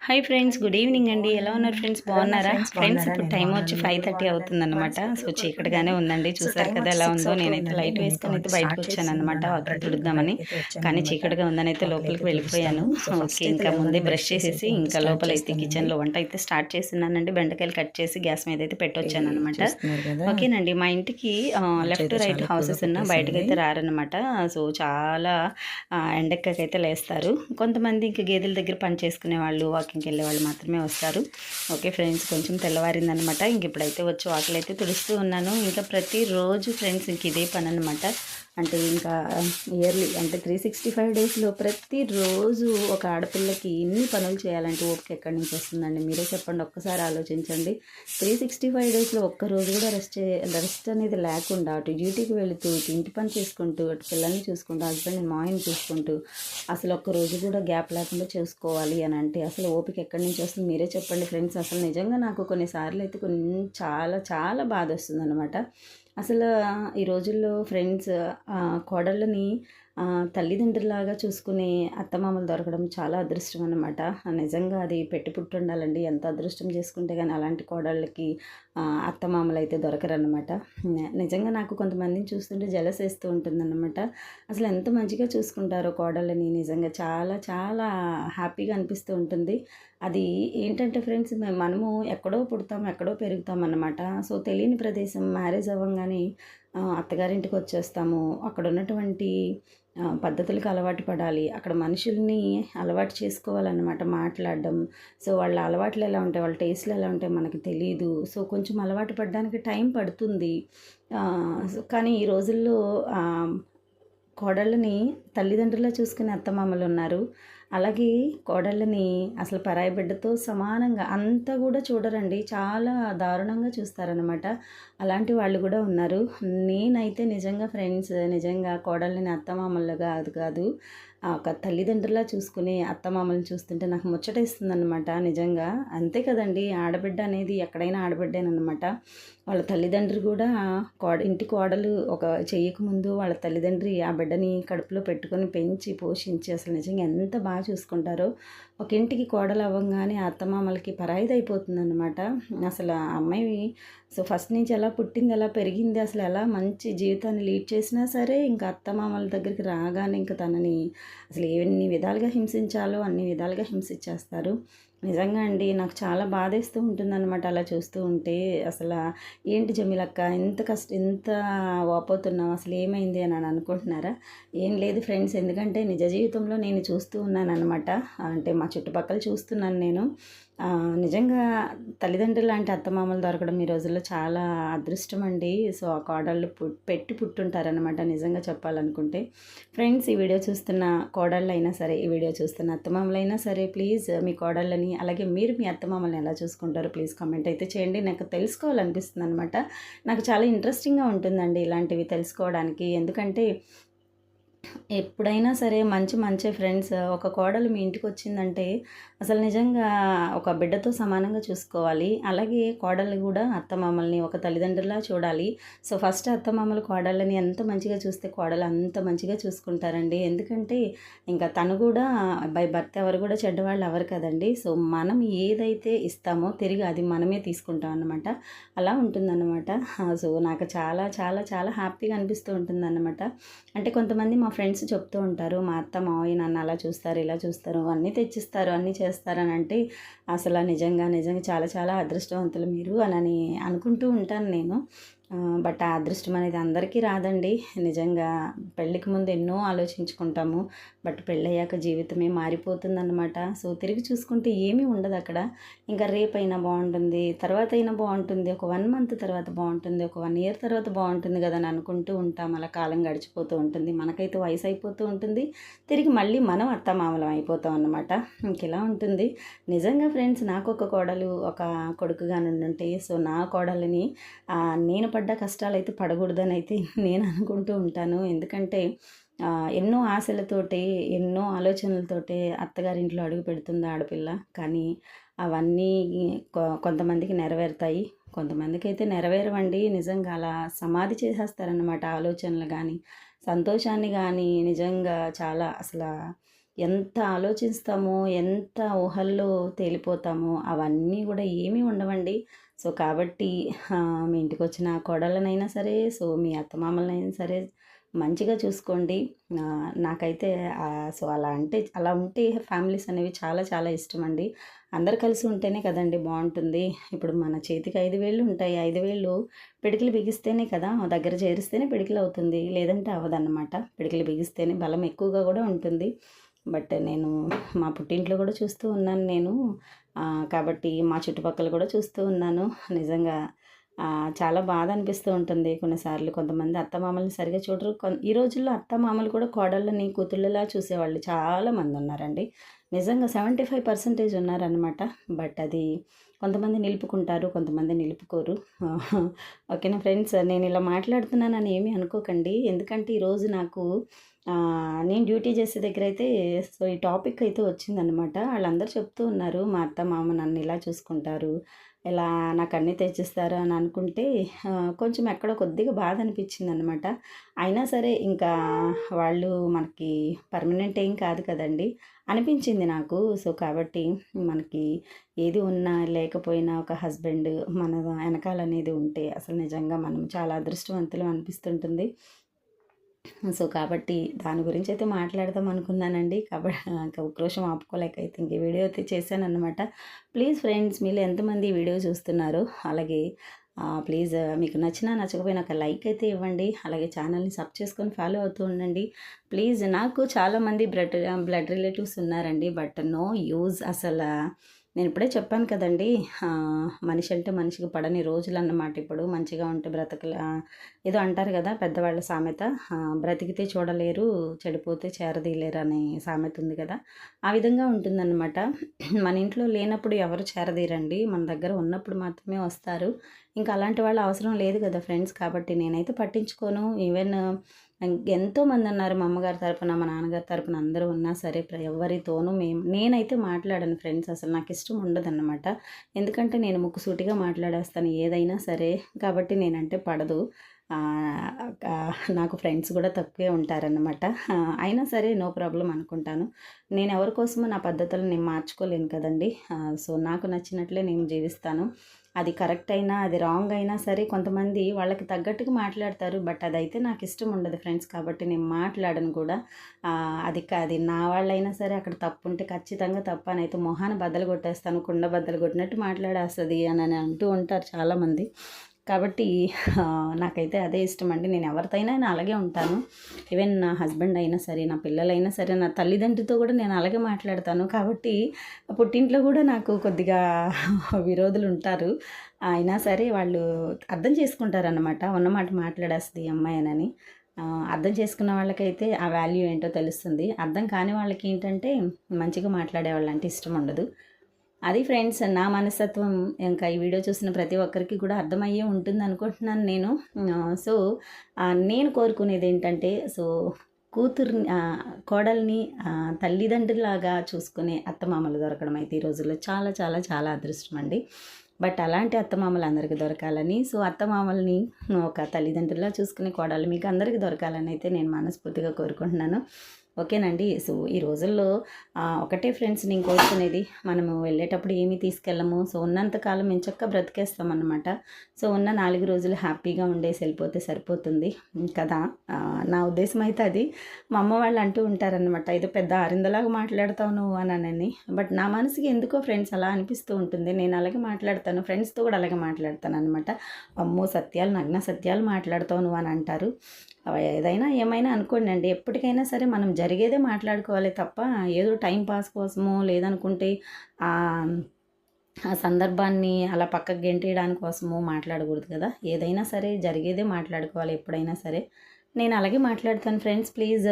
Hi friends, good evening అండి. ఎలా ఉన్నారు ఫ్రెండ్స్? బాగున్నారా ఫ్రెండ్స్? ఇప్పుడు నేను టైం వచ్చి బాగున్నాను. మీరు 5:30 అవుతుందన్నమాట. సో చీకటిగానే ఉందండి. చూసారు టైం కదా వచ్చి ఎలా 6 ఉందో. నేనైతే అవుతుందండి. లైట్ నేనైతే వేసుకొని వంట అయితే బయటకు స్టార్ట్ వచ్చానన్నమాట చేసేసున్నాను వాకిలి ఆల్రెడీ. ఇంకా తుడుద్దామని. బయటకైతే కానీ వచ్చాననమాట. చీకటిగా ఉందనైతే లోపలికి వాకిలైతే వెళ్ళిపోయాను. తుడుస్తాను. సో, ఓకే, ఫస్ట్ అయితే ఇంకా ముందే లేవగానే బ్రష్ బ్రష్ చేసి చేసేసి వంట ఇంకా స్టార్ట్ లోపలైతే చేస్తానండి. కిచెన్లో వంట అయితే స్టార్ట్ చేస్తున్నానండి. బెండకాయలు కట్ చేసి గ్యాస్ మీద అయితే ఓకే. పెట్టొచ్చానమాట. చూస్తున్నారు కదా! ఓకేనండి, మా ఇంటికి లెఫ్ట్ మంచయితే రైట్ చాలా ఎక్కువగా హౌసెస్ ఉన్నా కుట్టేసింది. బయటకైతే రారనమాట. సో చాలా ఎండక్కకైతే లేస్తారు. కొంతమంది ఇంక గేదెల దగ్గర పని చేసుకునే వాళ్ళు, వాకింగ్కి వెళ్ళే వాళ్ళు మాత్రమే వస్తారు. ఓకే ఫ్రెండ్స్, కొంచెం తెల్లవారిందనమాట. ఇంక ఇప్పుడైతే వచ్చి వాకిలైతే తుడుస్తూ ఉన్నాను. ఇంకా ప్రతిరోజు ఫ్రెండ్స్ ఇంక ఇదే పని అనమాట. అంటే ఇంకా ఇయర్లీ అంటే 365 డేస్లో ప్రతిరోజు ఒక ఆడపిల్లకి ఇన్ని పనులు చేయాలంటే ఓపిక ఎక్కడి నుంచి వస్తుందండి? మీరే చెప్పండి, ఒక్కసారి ఆలోచించండి. 365 డేస్లో ఒక్కరోజు కూడా రెస్ట్ అనేది లేకుండా అటు డ్యూటీకి వెళుతూ, ఇటు ఇంటి పని చేసుకుంటూ, అటు పిల్లల్ని చూసుకుంటూ, హస్బెండ్ మాయని చూసుకుంటూ, అసలు ఒక్కరోజు కూడా గ్యాప్ లేకుండా చేసుకోవాలి అని అంటే అసలు ఓపిక ఎక్కడి నుంచి వస్తుంది? మీరే చెప్పండి ఫ్రెండ్స్. అసలు నిజంగా నాకు కొన్నిసార్లు అయితే చాలా చాలా బాధ వస్తుంది అనమాట. అసలు ఈ రోజుల్లో ఫ్రెండ్స్ కోడళ్ళని తల్లిదండ్రులాగా చూసుకునే అత్తమామలు దొరకడం చాలా అదృష్టం అనమాట. నిజంగా అది పెట్టి పుట్టుండాలండి. ఎంత అదృష్టం చేసుకుంటే కానీ అలాంటి కోడళ్ళకి అత్తమామలు అయితే దొరకరనమాట. నిజంగా నాకు కొంతమందిని చూస్తుంటే జలస్ వేస్తూ ఉంటుందన్నమాట. అసలు ఎంత మంచిగా చూసుకుంటారో కోడళ్ళని. నిజంగా చాలా చాలా హ్యాపీగా అనిపిస్తూ ఉంటుంది. అది ఏంటంటే ఫ్రెండ్స్, మనము ఎక్కడో పుడతాం, ఎక్కడో పెరుగుతాం అన్నమాట. సో తెలియని ప్రదేశం మ్యారేజ్ అవ్వంగానే అత్తగారింటికి వచ్చేస్తాము. అక్కడ ఉన్నటువంటి పద్ధతులకు అలవాటు పడాలి. అక్కడ మనుషుల్ని అలవాటు చేసుకోవాలన్నమాట, మాట్లాడడం. సో వాళ్ళ అలవాట్లు ఎలా ఉంటాయి, వాళ్ళ టేస్ట్లు ఎలా ఉంటాయి మనకు తెలీదు. సో కొంచెం అలవాటు పడడానికి టైం పడుతుంది. కానీ ఈ రోజుల్లో కోడళ్ళని తల్లిదండ్రులా చూసుకునే అత్తమామలు ఉన్నారు. అలాగే కోడళ్ళని అసలు పరాయి బిడ్డతో సమానంగా అంత కూడా చూడరండి. చాలా దారుణంగా చూస్తారనమాట. అలాంటి వాళ్ళు కూడా ఉన్నారు. నేనైతే నిజంగా ఫ్రెండ్స్, నిజంగా కోడళ్ళని అత్తమామలుగా కాదు కాదు ఒక తల్లిదండ్రులా చూసుకుని అత్తమామల్ని చూస్తుంటే నాకు ముచ్చటేస్తుందనమాట నిజంగా. అంతే కదండి, ఆడబిడ్డ అనేది ఎక్కడైనా ఆడబిడ్డేనమాట. వాళ్ళ తల్లిదండ్రులు కూడా ఇంటి కోడలు ఒక చేయకముందు వాళ్ళ తల్లిదండ్రి ఆ బిడ్డని కడుపులో పెట్టుకొని పెంచి పోషించి అసలు నిజంగా ఎంత బాగా చూసుకుంటారో. ఒక ఇంటికి కోడలు అవ్వగానే అత్తమామలకి పరాయిదైపోతుందన్నమాట. అసలు ఆ అమ్మాయి సో ఫస్ట్ నుంచి ఎలా పుట్టింది, ఎలా పెరిగింది, అసలు ఎలా మంచి జీవితాన్ని లీడ్ చేసినా సరే ఇంకా అత్తమామల దగ్గరికి రాగానే ఇంకా తనని అసలు ఎన్ని విధాలుగా హింసించాలో అన్ని విధాలుగా హింసించేస్తారు. నిజంగా అండి, నాకు చాలా బాధేస్తూ ఉంటుందన్నమాట అలా చూస్తూ ఉంటే. అసలు ఏంటి జమీలక్క, ఎంత వాపోతున్నావు, అసలు ఏమైంది అని అనుకుంటున్నారా? ఏం లేదు ఫ్రెండ్స్, ఎందుకంటే నిజ జీవితంలో నేను చూస్తూ ఉన్నానన్నమాట. అంటే మా చుట్టుపక్కల చూస్తున్నాను నేను. నిజంగా తల్లిదండ్రులు లాంటి అత్తమామలు దొరకడం ఈ రోజుల్లో చాలా అదృష్టం అండి. సో ఆ కోడళ్ళు పెట్టి పుట్టుంటారనమాట నిజంగా చెప్పాలనుకుంటే. ఫ్రెండ్స్, ఈ వీడియో చూస్తున్న కోడళ్ళైనా సరే, ఈ వీడియో చూస్తున్న అత్తమామలైనా సరే, ప్లీజ్ మీ కోడళ్ళని అలాగే మీరు మీ అత్తమామల్ని ఎలా చూసుకుంటారో ప్లీజ్ కామెంట్ అయితే చేయండి. నాకు తెలుసుకోవాలనిపిస్తుంది అనమాట. నాకు చాలా ఇంట్రెస్టింగ్గా ఉంటుందండి ఇలాంటివి తెలుసుకోవడానికి. ఎందుకంటే ఎప్పుడైనా సరే మంచే ఫ్రెండ్స్. ఒక కోడలు మీ ఇంటికి వచ్చిందంటే అసలు నిజంగా ఒక బిడ్డతో సమానంగా చూసుకోవాలి. అలాగే కోడలు కూడా అత్తమామల్ని ఒక తల్లిదండ్రులా చూడాలి. సో ఫస్ట్ అత్తమామలు కోడళ్ళని ఎంత మంచిగా చూస్తే కోడలు అంత మంచిగా చూసుకుంటారండి. ఎందుకంటే ఇంకా తను కూడా బై బర్త్ ఎవరు కూడా చెడ్డవాళ్ళు ఎవరు కదండి. సో మనం ఏదైతే ఇస్తామో తిరిగి అది మనమే తీసుకుంటాం అన్నమాట. అలా ఉంటుందన్నమాట. సో నాకు చాలా చాలా చాలా హ్యాపీగా అనిపిస్తూ ఉంటుందన్నమాట. అంటే కొంతమంది మా ఫ్రెండ్స్ చెప్తూ ఉంటారు, మా అత్త మావయ్య నన్ను అలా చూస్తారు, ఇలా చూస్తారు, అన్నీ తెచ్చిస్తారు, అన్నీ చేస్తారని అంటే అసలు నిజంగా నిజంగా చాలా చాలా అదృష్టవంతులు మీరు అని అనుకుంటూ ఉంటాను నేను. బట్ ఆ అదృష్టం అనేది అందరికీ రాదండి. నిజంగా పెళ్ళికి ముందు ఎన్నో ఆలోచించుకుంటాము. బట్ పెళ్ళయ్యాక జీవితమే మారిపోతుందన్నమాట. సో తిరిగి చూసుకుంటే ఏమీ ఉండదు అక్కడ. ఇంకా రేపైనా బాగుంటుంది, తర్వాత అయినా బాగుంటుంది, ఒక 1 మంత్ తర్వాత బాగుంటుంది, ఒక 1 ఇయర్ తర్వాత బాగుంటుంది కదా అని అనుకుంటూ ఉంటాం. అలా కాలం గడిచిపోతూ ఉంటుంది, మనకైతే వయసు అయిపోతూ ఉంటుంది. తిరిగి మళ్ళీ మనం అత్తమామలం అయిపోతాం అన్నమాట. ఇంక ఇలా ఉంటుంది. నిజంగా ఫ్రెండ్స్, నాకు ఒక కోడలు ఒక కొడుకుగా నుండుంటే సో నా కోడలిని నేను పడ్డ కష్టాలైతే పడకూడదని అయితే నేను అనుకుంటూ ఉంటాను. ఎందుకంటే ఎన్నో ఆశలతోటి, ఎన్నో ఆలోచనలతోటి అత్తగారింట్లో అడుగు పెడుతుంది ఆడపిల్ల. కానీ అవన్నీ కొంతమందికి నెరవేరుతాయి, కొంతమందికైతే నెరవేరవండి. నిజంగా అలా సమాధి చేసేస్తారన్నమాట ఆలోచనలు కానీ, సంతోషాన్ని కానీ. నిజంగా చాలా అసలు ఎంత ఆలోచిస్తామో, ఎంత ఊహల్లో తేలిపోతామో అవన్నీ కూడా ఏమీ ఉండవండి. సో, కాబట్టి మీ ఇంటికొచ్చిన కోడళ్ళనైనా సరే, సో మీ అత్తమామలనైనా సరే మంచిగా చూసుకోండి. నాకైతే సో అలా ఉంటే ఫ్యామిలీస్ అనేవి చాలా చాలా ఇష్టమండి. అందరూ కలిసి ఉంటేనే కదండీ బావుంటుంది. ఇప్పుడు మన చేతికి 5 వేళ్ళు ఉంటాయి. 5 వేళ్ళు పిడికిలి బిగిస్తేనే కదా దగ్గర చేరిస్తేనే పిడికిలవుతుంది. లేదంటే అవ్వదన్నమాట. పిడికిలి బిగిస్తేనే బలం ఎక్కువగా కూడా ఉంటుంది. బట్ నేను మా పుట్టింట్లో కూడా చూస్తూ ఉన్నాను నేను. కాబట్టి మా చుట్టుపక్కల కూడా చూస్తూ ఉన్నాను. నిజంగా చాలా బాధ అనిపిస్తూ ఉంటుంది కొన్నిసార్లు. కొంతమంది అత్తమామల్ని సరిగ్గా చూడరు. ఈ రోజుల్లో అత్తమామలు కూడా కోడళ్ళని కూతుళ్ళలా చూసేవాళ్ళు చాలామంది ఉన్నారండి. నిజంగా 75% ఉన్నారనమాట. బట్ అది కొంతమంది నిలుపుకుంటారు, కొంతమంది నిలుపుకోరు. ఓకేనా ఫ్రెండ్స్, నేను ఇలా మాట్లాడుతున్నానని ఏమీ అనుకోకండి. ఎందుకంటే ఈరోజు నాకు నేను డ్యూటీ చేసే దగ్గరైతే సో ఈ టాపిక్ అయితే వచ్చిందనమాట. వాళ్ళందరూ చెప్తూ ఉన్నారు, మా అత్త మామ నన్ను ఇలా చూసుకుంటారు, ఇలా నాకు అన్నీ తెచ్చిస్తారు అని అనుకుంటే కొంచెం ఎక్కడో కొద్దిగా బాధ అనిపించిందనమాట. అయినా సరే ఇంకా వాళ్ళు మనకి పర్మనెంట్ ఏం కాదు కదండి అనిపించింది నాకు. సో కాబట్టి మనకి ఏది ఉన్నా లేకపోయినా ఒక హస్బెండ్ మన వెనకాలనేది ఉంటే అసలు నిజంగా మనం చాలా అదృష్టవంతులు అనిపిస్తుంటుంది. సో కాబట్టి దాని గురించి అయితే మాట్లాడదాం అనుకున్నానండి. కాబట్టి ఉక్రోషం ఆపుకోలేక అయితే ఇంక వీడియో అయితే చేశానన్నమాట. ప్లీజ్ ఫ్రెండ్స్, మీలో ఎంతమంది ఈ వీడియో చూస్తున్నారు? అలాగే ప్లీజ్ మీకు నచ్చినా నచ్చకపోయినా ఒక లైక్ అయితే ఇవ్వండి. అలాగే ఛానల్ని సబ్ చేసుకొని ఫాలో అవుతూ ఉండండి ప్లీజ్. నాకు చాలామంది బ్లడ్ రిలేటివ్స్ ఉన్నారండి. బట్ నో యూజ్ అసలు. నేను ఇప్పుడే చెప్పాను కదండి, మనిషి అంటే మనిషికి పడని రోజులు అన్నమాట. ఇప్పుడు మంచిగా ఉంటే ఏదో అంటారు కదా పెద్దవాళ్ళ సామెత, బ్రతికితే చూడలేరు, చెడిపోతే చేరదీయలేరు అనే సామెత ఉంది కదా, ఆ విధంగా ఉంటుందన్నమాట. మన ఇంట్లో లేనప్పుడు ఎవరు చేరదీరండి, మన దగ్గర ఉన్నప్పుడు మాత్రమే వస్తారు. ఇంకా అలాంటి వాళ్ళు అవసరం లేదు కదా ఫ్రెండ్స్. కాబట్టి నేనైతే పట్టించుకోను. ఈవెన్ ఎంతోమంది ఉన్నారు మా అమ్మగారి తరపున, మా నాన్నగారి తరపున అందరూ ఉన్నా సరే ఎవరితోనూ నేనైతే మాట్లాడను ఫ్రెండ్స్. అసలు నాకు ఇష్టం ఉండదన్నమాట. ఎందుకంటే నేను ముక్కుసూటిగా మాట్లాడేస్తాను ఏదైనా సరే. కాబట్టి నేనంటే పడదు. నాకు ఫ్రెండ్స్ కూడా తక్కువే ఉంటారన్నమాట. అయినా సరే నో ప్రాబ్లం అనుకుంటాను. నేను ఎవరి కోసమో నా పద్ధతులను నేను మార్చుకోలేను కదండి. సో నాకు నచ్చినట్లే నేను జీవిస్తాను. అది కరెక్ట్ అయినా అది రాంగ్ అయినా సరే కొంతమంది వాళ్ళకి తగ్గట్టుగా మాట్లాడతారు. బట్ అదైతే నాకు ఇష్టం ఉండదు ఫ్రెండ్స్. కాబట్టి నేను మాట్లాడను కూడా. అది నా వాళ్ళైనా సరే అక్కడ తప్పు ఉంటే ఖచ్చితంగా తప్పు అని అయితే మొహాన బద్దలు కొట్టేస్తాను, కుండ బద్దలు కొట్టినట్టు మాట్లాడేస్తుంది అని అంటూ ఉంటారు చాలామంది. కాబట్టి నాకైతే అదే ఇష్టం అండి. నేను ఎవరితోనైనా నేను అలాగే ఉంటాను. ఈవెన్ నా హస్బెండ్ అయినా సరే, నా పిల్లలైనా సరే, నా తల్లిదండ్రులతో కూడా నేను అలాగే మాట్లాడతాను. కాబట్టి పుట్టింట్లో కూడా నాకు కొద్దిగా విరోధులు ఉంటారు. అయినా సరే వాళ్ళు అర్థం చేసుకుంటారన్నమాట. ఉన్నమాట మాట్లాడేస్తుంది ఈ అమ్మాయి అని. అర్థం చేసుకున్న వాళ్ళకైతే ఆ వాల్యూ ఏంటో తెలుస్తుంది. అర్థం కాని వాళ్ళకి ఏంటంటే మంచిగా మాట్లాడే వాళ్ళంటే ఇష్టం ఉండదు. అది ఫ్రెండ్స్ నా మనస్తత్వం. ఇంకా ఈ వీడియో చూసిన ప్రతి ఒక్కరికి కూడా అర్థమయ్యే ఉంటుంది అనుకుంటున్నాను నేను. సో నేను కోరుకునేది ఏంటంటే, సో కూతుర్ని కోడల్ని తల్లిదండ్రులాగా చూసుకునే అత్తమామలు దొరకడం అయితే ఈ రోజుల్లో చాలా చాలా చాలా అదృష్టం అండి. బట్ అలాంటి అత్తమామలు అందరికీ దొరకాలని, సో అత్తమామల్ని ఒక తల్లిదండ్రులా చూసుకునే కోడలు మీకు అందరికీ దొరకాలని అయితే నేను మనస్ఫూర్తిగా కోరుకుంటున్నాను. ఓకేనండి. సో ఈ రోజుల్లో ఒకటే ఫ్రెండ్స్ నేను కోరుకునేది, మనము వెళ్ళేటప్పుడు ఏమీ తీసుకెళ్ళము. సో ఉన్నంతకాలం ఎంచక్కా బ్రతికేస్తామన్నమాట. సో ఉన్న 4 రోజులు హ్యాపీగా ఉండేసి వెళ్ళిపోతే సరిపోతుంది కదా. నా ఉద్దేశం అయితే అది. మా అమ్మ వాళ్ళు అంటూ ఉంటారనమాట, ఏదో పెద్ద అరిందలాగా మాట్లాడతావు నువ్వు అని. బట్ నా మనసుకి ఎందుకో ఫ్రెండ్స్ అలా అనిపిస్తూ ఉంటుంది. నేను అలాగే మాట్లాడతాను, ఫ్రెండ్స్తో కూడా అలాగే మాట్లాడతాను అనమాట. అమ్మో సత్యాలు, నగ్న సత్యాలు మాట్లాడతావు నువ్వు అని అంటారు. ఏదైనా ఏమైనా అనుకోండి అండి, ఎప్పటికైనా సరే మనం జరిగేదే మాట్లాడుకోవాలి తప్ప ఏదో టైం పాస్ కోసమో లేదనుకుంటే ఆ సందర్భాన్ని అలా పక్కకు గెంటేయడానికి కోసమో మాట్లాడకూడదు కదా. ఏదైనా సరే జరిగేదే మాట్లాడుకోవాలి ఎప్పుడైనా సరే. నేను అలాగే మాట్లాడతాను ఫ్రెండ్స్. ప్లీజ్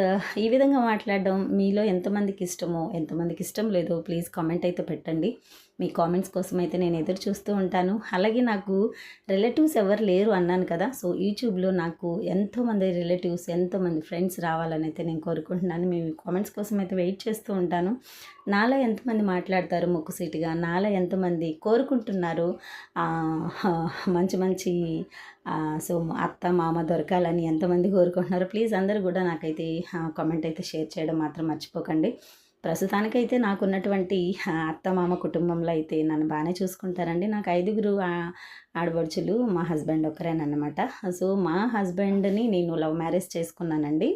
ఈ విధంగా మాట్లాడడం మీలో ఎంతమందికి ఇష్టమో, ఎంతమందికి ఇష్టం లేదో ప్లీజ్ కామెంట్ అయితే పెట్టండి. మీ కామెంట్స్ కోసం అయితే నేను ఎదురు చూస్తూ ఉంటాను. అలాగే నాకు రిలేటివ్స్ ఎవరు లేరు అన్నాను కదా. సో యూట్యూబ్లో నాకు ఎంతోమంది రిలేటివ్స్, ఎంతోమంది ఫ్రెండ్స్ రావాలని అయితే నేను కోరుకుంటున్నాను. మీ కామెంట్స్ కోసం అయితే వెయిట్ చేస్తూ ఉంటాను. నాలో ఎంతమంది మాట్లాడతారు ముక్కుసీటుగా, నాలో ఎంతమంది కోరుకుంటున్నారు మంచి మంచి సో అత్త మామ దొరకాలని ఎంతమంది కోరుకుంటున్నారు. ప్లీజ్ అందరూ కూడా నాకైతే కామెంట్ అయితే షేర్ చేయడం మాత్రం మర్చిపోకండి. ప్రస్తుతానికైతే నాకున్నటువంటి అత్తమామ కుటుంబంలో అయితే నన్ను బాగానే చూసుకుంటారండి. నాకు 5గురు ఆడపడుచులు. మా హస్బెండ్ ఒక్కరేనన్నమాట. సో, మా హస్బెండ్‌ని నేను లవ్ మ్యారేజ్ చేసుకున్నానండి.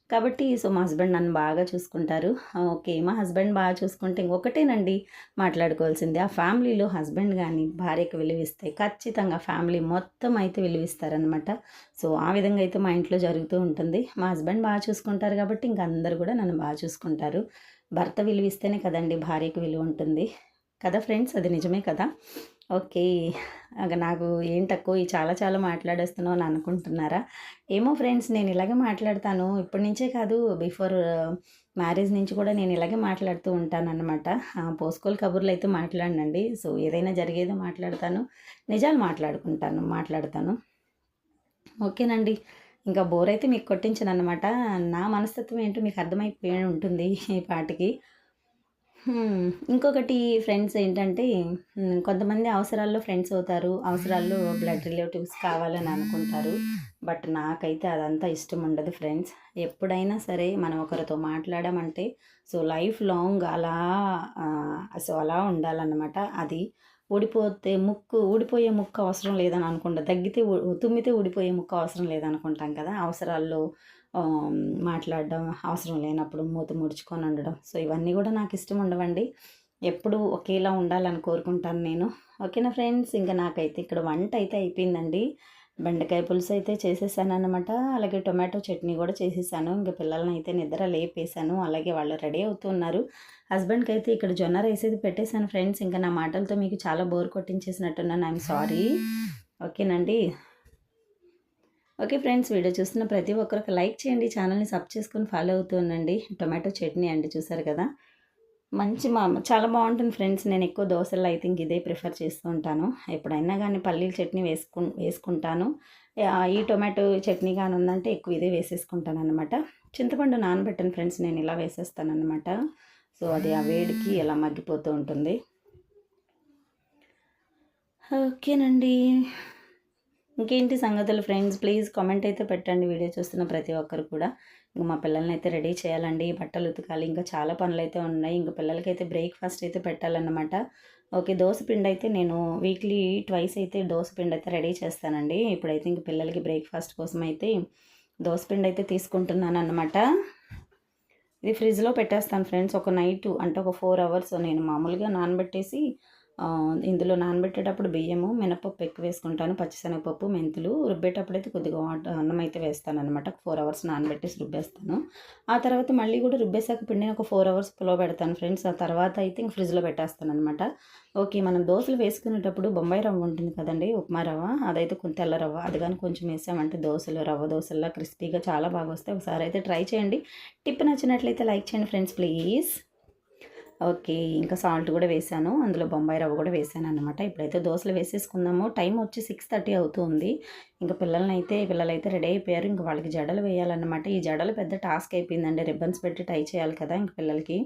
కాబట్టి మా హస్బెండ్ నన్ను బాగా చూసుకుంటారు. ఓకే. మా హస్బెండ్ బాగా చూసుకుంటే ఇంకొకటేనండి మాట్లాడుకోవాల్సింది. ఆ ఫ్యామిలీలో హస్బెండ్ గాని, భార్యకి విలువిస్తే ఖచ్చితంగా ఫ్యామిలీ మొత్తం అయితే విలువిస్తారనమాట. సో, ఆ విధంగా అయితే మా ఇంట్లో జరుగుతూ ఉంటుంది. మా హస్బెండ్ బాగా చూసుకుంటారు కాబట్టి ఇంక అందరూ కూడా నన్ను బాగా చూసుకుంటారు. భర్త విలువిస్తేనే కదండీ భార్యకి విలువుంటుంది. కదా ఫ్రెండ్స్! అది నిజమే కదా! ఓకే. నాకు ఏంటక్కో ఈ చాలా చాలా మాట్లాడేస్తున్నావు అని అనుకుంటున్నారా? ఏమో ఫ్రెండ్స్, నేను ఇలాగే మాట్లాడతాను. ఇప్పటి నుంచే కాదు, బిఫోర్ మ్యారేజ్ నుంచి కూడా నేను ఇలాగే మాట్లాడుతూ ఉంటాననమాట. పోసుకోలు కబుర్లయితే మాట్లాడనండి. సో, ఏదైనా జరిగేది మాట్లాడతాను. నిజాలు మాట్లాడతాను. ఓకేనండి. ఇంకా బోరయితే మీకు కొట్టించననమాట. నా మనస్తత్వం ఏంటో మీకు అర్థమైపోయి ఉంటుంది ఈ పాటికి. ఇంకొకటి ఫ్రెండ్స్ ఏంటంటే, కొంతమంది అవసరాల్లో ఫ్రెండ్స్ అవుతారు. అవసరాల్లో బ్లడ్ రిలేటివ్స్ కావాలని అనుకుంటారు. బట్ నాకైతే అదంతా ఇష్టం ఉండదు ఫ్రెండ్స్. ఎప్పుడైనా సరే మనం ఒకరితో మాట్లాడామంటే లైఫ్ లాంగ్ అలా అలా ఉండాలన్నమాట. అది ఊడిపోయే ముక్కు అవసరం లేదని అనుకుంటా. తుమ్మితే ఊడిపోయే ముక్కు అవసరం లేదనుకుంటాం కదా! అవసరాల్లో మాట్లాడడం, అవసరం లేనప్పుడు మూతి ముడుచుకొని ఉండడం. సో, ఇవన్నీ కూడా నాకు ఇష్టం ఉండవండి. ఎప్పుడూ ఒకేలా ఉండాలని కోరుకుంటాను నేను. ఓకేనా ఫ్రెండ్స్! ఇంక నాకైతే ఇక్కడ వంట అయితే అయిపోయిందండి. బెండకాయ పులుసు అయితే చేసేసాననమాట. అలాగే టొమాటో చట్నీ కూడా చేసేసాను. ఇంక పిల్లల్ని అయితే నిద్ర లేపేశాను. అలాగే వాళ్ళు రెడీ అవుతున్నారు. హస్బెండ్‌కి అయితే ఇక్కడ జొన్న రైస్ అయితే పెట్టేశాను ఫ్రెండ్స్. ఇంకా నా మాటలతో మీకు చాలా బోర్ కొట్టించేసినట్టున్నాను. I'm sorry. ఓకేనండి. ఓకే ఫ్రెండ్స్, వీడియో చూస్తున్న ప్రతి ఒక్కరికి లైక్ చేయండి. ఛానల్ని సబ్ చేసుకొని ఫాలో అవుతూ ఉండండి. టొమాటో చట్నీ అండి, చూసారు కదా! చాలా బాగుంటుంది ఫ్రెండ్స్. నేను ఎక్కువ దోశల్లో అయితే ఇంక ఇదే ప్రిఫర్ చేస్తూ ఉంటాను. ఎప్పుడైనా కానీ పల్లీల చట్నీ వేసుకుంటాను. ఈ టొమాటో చట్నీ కానీ ఉందంటే ఎక్కువ ఇదే వేసేసుకుంటాను అనమాట. చింతపండు నానబెట్టను ఫ్రెండ్స్, నేను ఇలా వేసేస్తానమాట. సో, అది ఆ వేడికి ఇలా మగ్గిపోతూ ఉంటుంది. ఓకేనండి. ఇంకేంటి సంగతులు ఫ్రెండ్స్, ప్లీజ్ కామెంట్ అయితే పెట్టండి వీడియో చూస్తున్న ప్రతి ఒక్కరు కూడా. ఇంక మా పిల్లల్ని అయితే రెడీ చేయాలండి, బట్టలు ఉతకాలి, ఇంకా చాలా పనులైతే ఉన్నాయి. ఇంక పిల్లలకైతే బ్రేక్ఫాస్ట్ అయితే పెట్టాలన్నమాట. ఓకే. దోసపిండి అయితే నేను వీక్లీ ట్వైస్ అయితే దోసపిండి అయితే రెడీ చేస్తానండి. ఇప్పుడైతే ఇంక పిల్లలకి బ్రేక్ఫాస్ట్ కోసం అయితే దోసపిండి అయితే తీసుకుంటున్నాను అన్నమాట. ఇది ఫ్రిడ్జ్లో పెట్టేస్తాను ఫ్రెండ్స్. ఒక నైట్ అంటే ఒక 4 అవర్స్ నేను మామూలుగా నానబెట్టేసి ఇందులో నానబెట్టేటప్పుడు బియ్యము, మినపప్పు ఎక్కువ వేసుకుంటాను, పచ్చిశనగపప్పు, మెంతులు. రుబ్బేటప్పుడైతే కొద్దిగా అన్నం అయితే వేస్తాననమాట. 4 అవర్స్ నానబెట్టేసి రుబ్బేస్తాను. ఆ తర్వాత మళ్ళీ కూడా రుబ్బేసాక పిండిని ఒక 4 అవర్స్ పులవబెడతాను ఫ్రెండ్స్. ఆ తర్వాత అయితే ఇంక ఫ్రిడ్జ్లో పెట్టేస్తాననమాట. ఓకే. మనం దోశలు వేసుకునేటప్పుడు బొంబాయి రవ్వ ఉంటుంది కదండి, ఉప్మా రవ్వ. అదైతే తెల్ల రవ్వ, అది కానీ కొంచెం వేసామంటే రవ్వ దోశల్లో క్రిస్పీగా చాలా బాగా వస్తాయి. ఒకసారి అయితే ట్రై చేయండి. టిప్ నచ్చినట్లయితే లైక్ చేయండి ఫ్రెండ్స్ ప్లీజ్. ఓకే. ఇంకా సాల్ట్ కూడా వేసాను. అందులో బొంబాయి రవ్వ కూడా వేసాననమాట. ఇప్పుడైతే దోసలు వేసేసుకుందాము. టైం వచ్చి 6:30 అవుతుంది. ఇంక పిల్లలైతే రెడీ అయిపోయారు. ఇంక వాళ్ళకి జడలు వేయాలన్నమాట. ఈ జడలు పెద్ద టాస్క్ అయిపోయిందండి. రిబ్బన్స్ పెట్టి టై చేయాలి కదా ఇంక పిల్లలకి.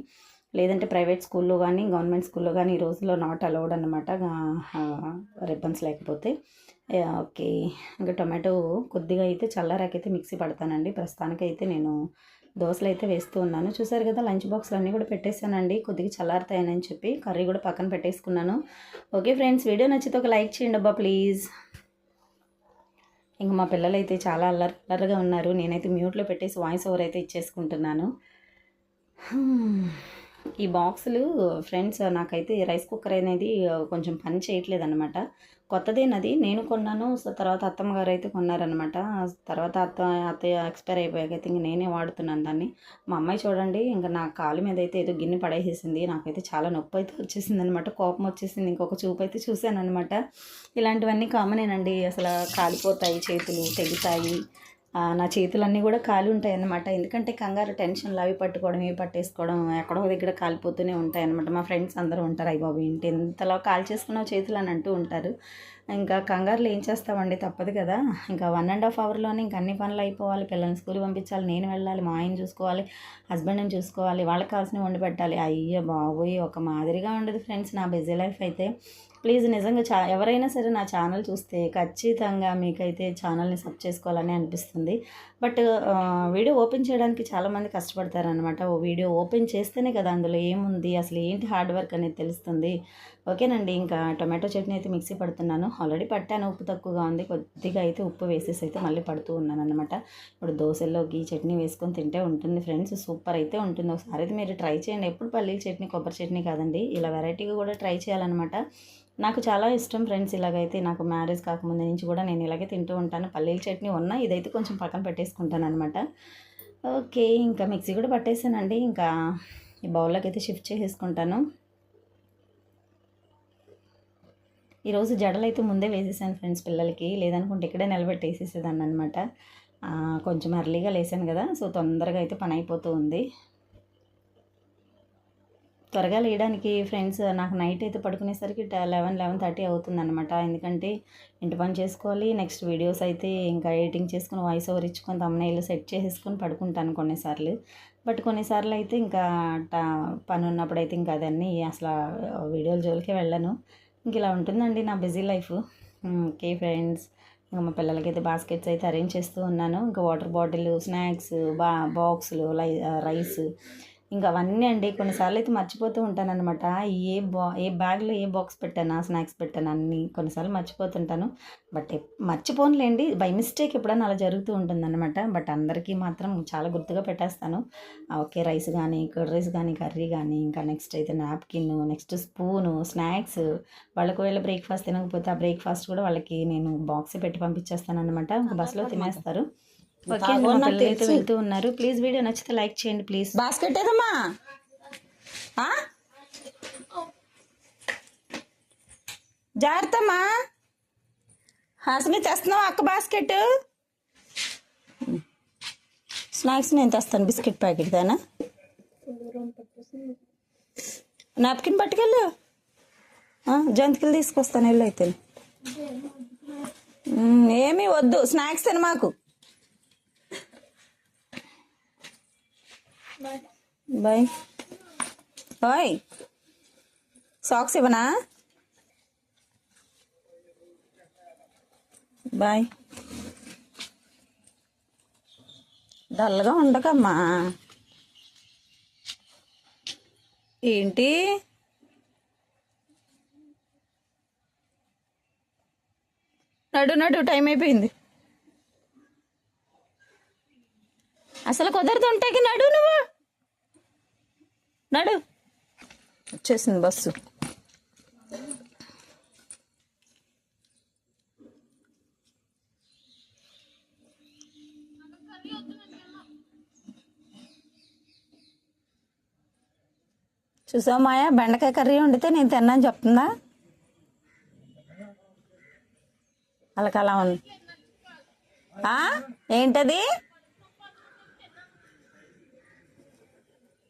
లేదంటే ప్రైవేట్ స్కూల్లో కానీ, గవర్నమెంట్ స్కూల్లో కానీ ఈ రోజుల్లో నాట్ అలౌడ్ అనమాట రిబ్బన్స్ లేకపోతే. ఓకే. ఇంకా టొమాటో కొద్దిగా అయితే చల్లారాకైతే మిక్సీ పడతానండి. ప్రస్తుతానికైతే నేను దోసలు అయితే వేస్తూ ఉన్నాను. చూసారు కదా, లంచ్ బాక్స్లు అన్నీ కూడా పెట్టేశానండి, కొద్దిగా చల్లారుతాయని చెప్పి. కర్రీ కూడా పక్కన పెట్టేసుకున్నాను. ఓకే ఫ్రెండ్స్, వీడియో నచ్చితే ఒక లైక్ చేయండి అబ్బా ప్లీజ్. ఇంక మా పిల్లలైతే చాలా అల్లరిగా ఉన్నారు. నేనైతే మ్యూట్లో పెట్టేసి వాయిస్ ఓవర్ అయితే ఇచ్చేసుకుంటున్నాను. ఈ బాక్సులు ఫ్రెండ్స్, నాకైతే రైస్ కుక్కర్ అనేది కొంచెం పని చేయట్లేదన్నమాట. కొత్తదేనది, నేను కొన్నాను. సో, తర్వాత అత్తమ్మ గారు అయితే కొన్నారనమాట. తర్వాత అత్తయ్య ఎక్స్పైర్ అయిపోయాకైతే ఇంక నేనే వాడుతున్నాను దాన్ని. మా అమ్మాయి చూడండి, ఇంకా నా కాలు మీద అయితే ఏదో గిన్నె పడేసేసింది. నాకైతే చాలా నొప్పి అయితే వచ్చేసింది అనమాట, కోపం వచ్చేసింది. ఇంకొక చూపు అయితే చూశానమాట. ఇలాంటివన్నీ కామనేనండి. అసలు కాలిపోతాయి, చేతులు తెగుతాయి. నా చేతులన్నీ కూడా కాలి ఉంటాయన్నమాట. ఎందుకంటే కంగారు, టెన్షన్లు అవి పట్టుకోవడం, ఇవి పట్టేసుకోవడం, ఎక్కడో దగ్గర కాలిపోతూనే ఉంటాయన్నమాట. మా ఫ్రెండ్స్ అందరూ ఉంటారు, అయ్య బాబు ఏంటి ఇంతలా కాల్ చేసుకున్నావు చేతులు అని అంటూ ఉంటారు. ఇంకా కంగారులో ఏం చేస్తామండి, తప్పదు కదా. ఇంకా 1.5 అవర్లోనే ఇంక అన్ని పనులు అయిపోవాలి. పిల్లల్ని స్కూల్కి పంపించాలి, నేను వెళ్ళాలి, మా ఆయన చూసుకోవాలి, హస్బెండ్ని చూసుకోవాలి, వాళ్ళకి కావాల్సినవి వండి పెట్టాలి. అయ్య బాబోయ్, ఒక మాదిరిగా ఉండదు ఫ్రెండ్స్ నా బిజీ లైఫ్ అయితే. ప్లీజ్ నిజంగా ఎవరైనా సరే నా ఛానల్ చూస్తే ఖచ్చితంగా మీకైతే ఛానల్ని సబ్ చేసుకోవాలని అనిపిస్తుంది. బట్ వీడియో ఓపెన్ చేయడానికి చాలామంది కష్టపడతారనమాట. ఓ వీడియో ఓపెన్ చేస్తేనే కదా అందులో ఏముంది, అసలు ఏంటి హార్డ్ వర్క్ అనేది తెలుస్తుంది. ఓకేనండి, ఇంకా టొమాటో చట్నీ అయితే మిక్సీ పడుతున్నాను. ఆల్రెడీ పట్టాను, ఉప్పు తక్కువగా ఉంది. కొద్దిగా అయితే ఉప్పు వేసేసి అయితే మళ్ళీ పడుతూ ఉన్నాను అనమాట. ఇప్పుడు దోశల్లోకి చట్నీ వేసుకొని తింటే ఉంటుంది ఫ్రెండ్స్, సూపర్ అయితే ఉంటుంది. ఒకసారి అయితే మీరు ట్రై చేయండి. ఎప్పుడు పల్లీల చట్నీ, కొబ్బరి చట్నీ కాదండి, ఇలా వెరైటీగా కూడా ట్రై చేయాలన్నమాట. నాకు చాలా ఇష్టం ఫ్రెండ్స్. ఇలాగైతే నాకు మ్యారేజ్ కాకముందు నుంచి కూడా నేను ఇలాగే తింటూ ఉంటాను. పల్లీల చట్నీ ఉన్నా ఇదైతే కొంచెం పక్కన పెట్టేసుకుంటాను అనమాట. ఓకే, ఇంకా మిక్సీ కూడా పట్టేసానండి. ఇంకా ఈ బౌల్లోకి అయితే షిఫ్ట్ చేసేసుకుంటాను. ఈరోజు జడలు అయితే ముందే వేసేసాను ఫ్రెండ్స్ పిల్లలకి, లేదనుకుంటే ఇక్కడే నిలబెట్టేసేసేదాన్ని అనమాట. కొంచెం ఎర్లీగా లేసాను కదా, సో తొందరగా అయితే పని అయిపోతూ ఉంది. త్వరగా లేయడానికి ఫ్రెండ్స్ నాకు నైట్ అయితే పడుకునేసరికి 11-11:30 అవుతుందన్నమాట. ఎందుకంటే ఇంటి పని చేసుకోవాలి, నెక్స్ట్ వీడియోస్ అయితే ఇంకా ఎడిటింగ్ చేసుకుని వాయిస్ ఓవర్ ఇచ్చుకొని తమ్నెయిల్ సెట్ చేసేసుకొని పడుకుంటాను కొన్నిసార్లు. బట్ కొన్నిసార్లు అయితే ఇంకా పని ఉన్నప్పుడు అయితే ఇంకా అదన్నీ అసలు వీడియోల జోలికే వెళ్ళను. ఇంక ఇలా ఉంటుందండి నా బిజీ లైఫ్. ఓకే ఫ్రెండ్స్, ఇంకా మా పిల్లలకైతే బాస్కెట్స్ అయితే అరేంజ్ చేస్తూ ఉన్నాను. ఇంకా వాటర్ బాటిల్, స్నాక్స్, బాక్సులు, రైస్, ఇంకా అవన్నీ అండి. కొన్నిసార్లు అయితే మర్చిపోతూ ఉంటానన్నమాట. ఏ బ్యాగ్లో ఏ బాక్స్ పెట్టానా, స్నాక్స్ పెట్టాను అన్నీ కొన్నిసార్లు మర్చిపోతుంటాను. బట్ మర్చిపోనులేండి, బై మిస్టేక్ ఎప్పుడైనా అలా జరుగుతూ ఉంటుందన్నమాట. బట్ అందరికీ మాత్రం చాలా గుర్తుగా పెట్టేస్తాను. ఓకే, రైస్ కానీ, కర్డ్ రైస్ కానీ, కర్రీ కానీ, ఇంకా నెక్స్ట్ అయితే నాప్కిన్, నెక్స్ట్ స్పూను, స్నాక్స్. వాళ్ళకి ఒకవేళ బ్రేక్ఫాస్ట్ తినకపోతే ఆ బ్రేక్ఫాస్ట్ కూడా వాళ్ళకి నేను బాక్స్ పెట్టి పంపించేస్తాను అనమాట. ఇంకా బస్సులో తినేస్తారు. ఓకే అండి, మా పిల్లలు అయితే వెళ్తూ ఉన్నారు. ప్లీజ్ వీడియో నచ్చితే లైక్ చేయండి ప్లీజ్. బాస్కెట్ ఏదమ్మా, జాగ్రత్తమ్మా. హాసిని తెస్తున్నావా అక్క బాస్కెట్? స్నాక్స్ నేను తెస్తాను, బిస్కెట్ ప్యాకెట్ దానా. నాప్కిన్ పట్టుకెళ్ళు, జంతికలు తీసుకొస్తాను వెళ్ళు అయితే. ఏమీ వద్దు, స్నాక్స్ తిన మాకు. Bye bye. సాక్స్ ఇవ్వనా? బాయ్. డల్గా ఉండకమ్మా. ఏంటి నడు టైం అయిపోయింది. అసలు కుదరదు ఉంటాకి. నడు నువ్వు, నడు. వచ్చేసింది బస్సు. చూసావు మాయా, బెండకాయ కర్రీ వండితే నేను తిన్నాను చెప్తుందా? వాళ్ళకి అలా ఉంది. ఏంటది?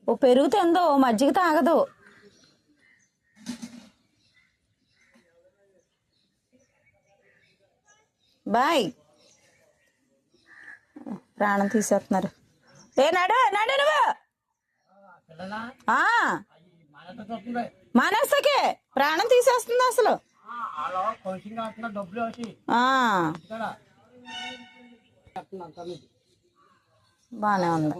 ఓ పెరుగు తిందో, మజ్జిగ తాగదు. బాయ్. ప్రాణం తీసేస్తున్నారు. నడు నువ్వు. మానేస్తాకే ప్రాణం తీసేస్తుంది అసలు. బానే ఉంది.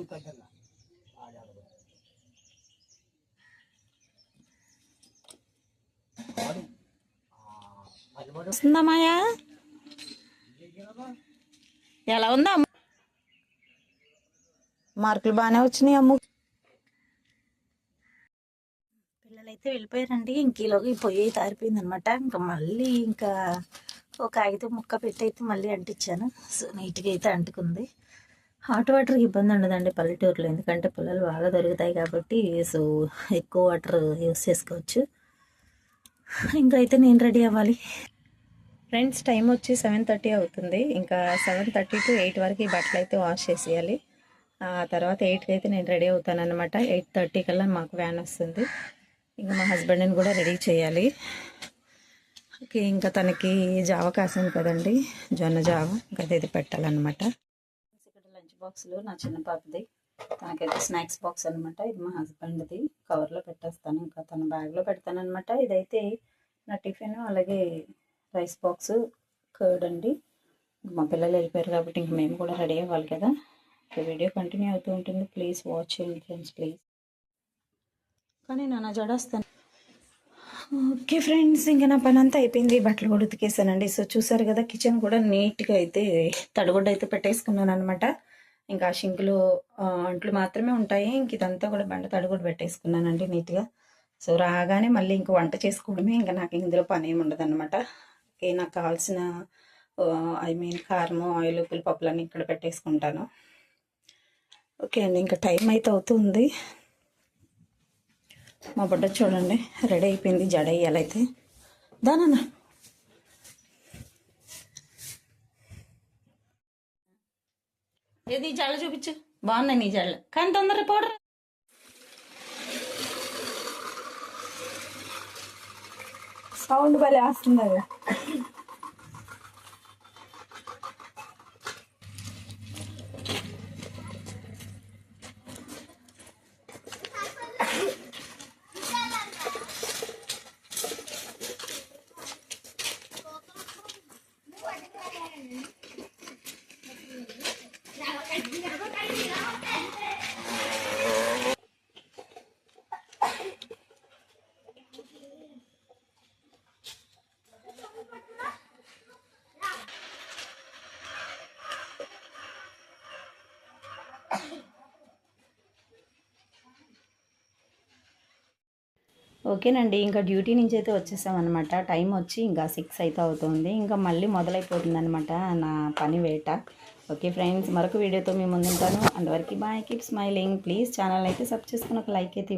వస్తుందా మాయా? ఎలా ఉందా? మార్కులు బాగానే వచ్చినాయి అమ్ము. పిల్లలైతే వెళ్ళిపోయారండి. ఇంకలోకి పొయ్యి తారిపోయింది అనమాట. ఇంకా మళ్ళీ ఇంకా ఒక కాగితం ముక్క పెట్టి అయితే మళ్ళీ అంటించాను. సో నీట్గా అయితే అంటుకుంది. హాట్ వాటర్కి ఇబ్బంది ఉండదండి పల్లెటూరులో, ఎందుకంటే పుల్లలు బాగా దొరుకుతాయి కాబట్టి. సో ఎక్కువ వాటర్ యూస్ చేసుకోవచ్చు. ఇంకా అయితే నేను రెడీ అవ్వాలి ఫ్రెండ్స్. టైం వచ్చి 7:30 అవుతుంది. ఇంకా 7:30 to 8 వరకు ఈ బట్టలు అయితే వాష్ చేసేయాలి. ఆ తర్వాత 8కి అయితే నేను రెడీ అవుతాను అనమాట. 8:30 కల్లా మాకు వ్యాన్ వస్తుంది. ఇంకా మా హస్బెండ్ని కూడా రెడీ చేయాలి. ఓకే, ఇంకా తనకి జావ కాసింది కదండి, జొన్న జావ, ఇంకా అదైతే పెట్టాలన్నమాట. ఇక్కడ లంచ్ బాక్స్లో నా చిన్న పాపది, తనకైతే స్నాక్స్ బాక్స్ అనమాట. ఇది మా హస్బెండ్ది, కవర్లో పెట్టేస్తాను. ఇంకా తన బ్యాగ్లో పెడతాను అనమాట. ఇదైతే నా టిఫిన్ అలాగే రైస్ బాక్స్ కర్డ్ అండి. మా పిల్లలు వెళ్ళిపోయారు కాబట్టి ఇంక మేము కూడా రెడీ అవ్వాలి కదా. వీడియో కంటిన్యూ అవుతూ ఉంటుంది. ప్లీజ్ వాచ్ చేయండి ఫ్రెండ్స్ ప్లీజ్. కానీ నా జడేస్తాను. ఓకే ఫ్రెండ్స్, ఇంకా నా పని అంతా అయిపోయింది. బట్టలు కూడా ఉతికేసానండి. సో చూసారు కదా, కిచెన్ కూడా నీట్గా అయితే తడిగుడ్డ అయితే పెట్టేసుకున్నాను అనమాట. ఇంకా షింకులో అంట్లు మాత్రమే ఉంటాయి. ఇంక ఇదంతా కూడా బండ తడిగుడ్డ పెట్టేసుకున్నానండి నీట్గా. సో రాగానే మళ్ళీ ఇంక వంట చేసుకోవడమే. ఇంకా నాకు ఇందులో పని ఏమి ఉండదు అనమాట. ఓకే, నాకు కావాల్సిన కారము, ఆయిల్, ఉప్పులు, పప్పులన్నీ ఇక్కడ పెట్టేసుకుంటాను. ఓకే అండి, ఇంకా టైం అయితే అవుతుంది. మా బుడ్డ చూడండి రెడీ అయిపోయింది. జడ వేయాలైతే దానన్నా. ఏది జడ చూపించు, బాగున్నాయి నీ జడలు. కానీ తొందరగా పౌడర్ సౌండ్ భలే వస్తుంది అది. ఓకేనండి, ఇంకా డ్యూటీ నుంచి అయితే వచ్చేసామన్నమాట. టైం వచ్చి ఇంకా 6 అయితే అవుతుంది. ఇంకా మళ్ళీ మొదలైపోతుంది అనమాట నా పని వేట. ఓకే ఫ్రెండ్స్, మరొక వీడియోతో మేము ముందుంటాను. అంతవరకు bye, keep smiling. Please channel అయితే సబ్స్క్రైబ్ చేసుకుని ఒక లైక్ అయితే